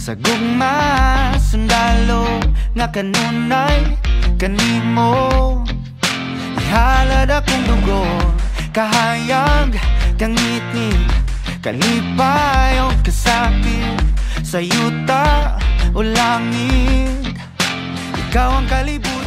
Sa gugma, sundalo nga kanunay kanimo. Ihalad akong dugo, kahayag, kangitni, kalipay o kasakit, sa yuta o langit. Ikaw ang kalibutan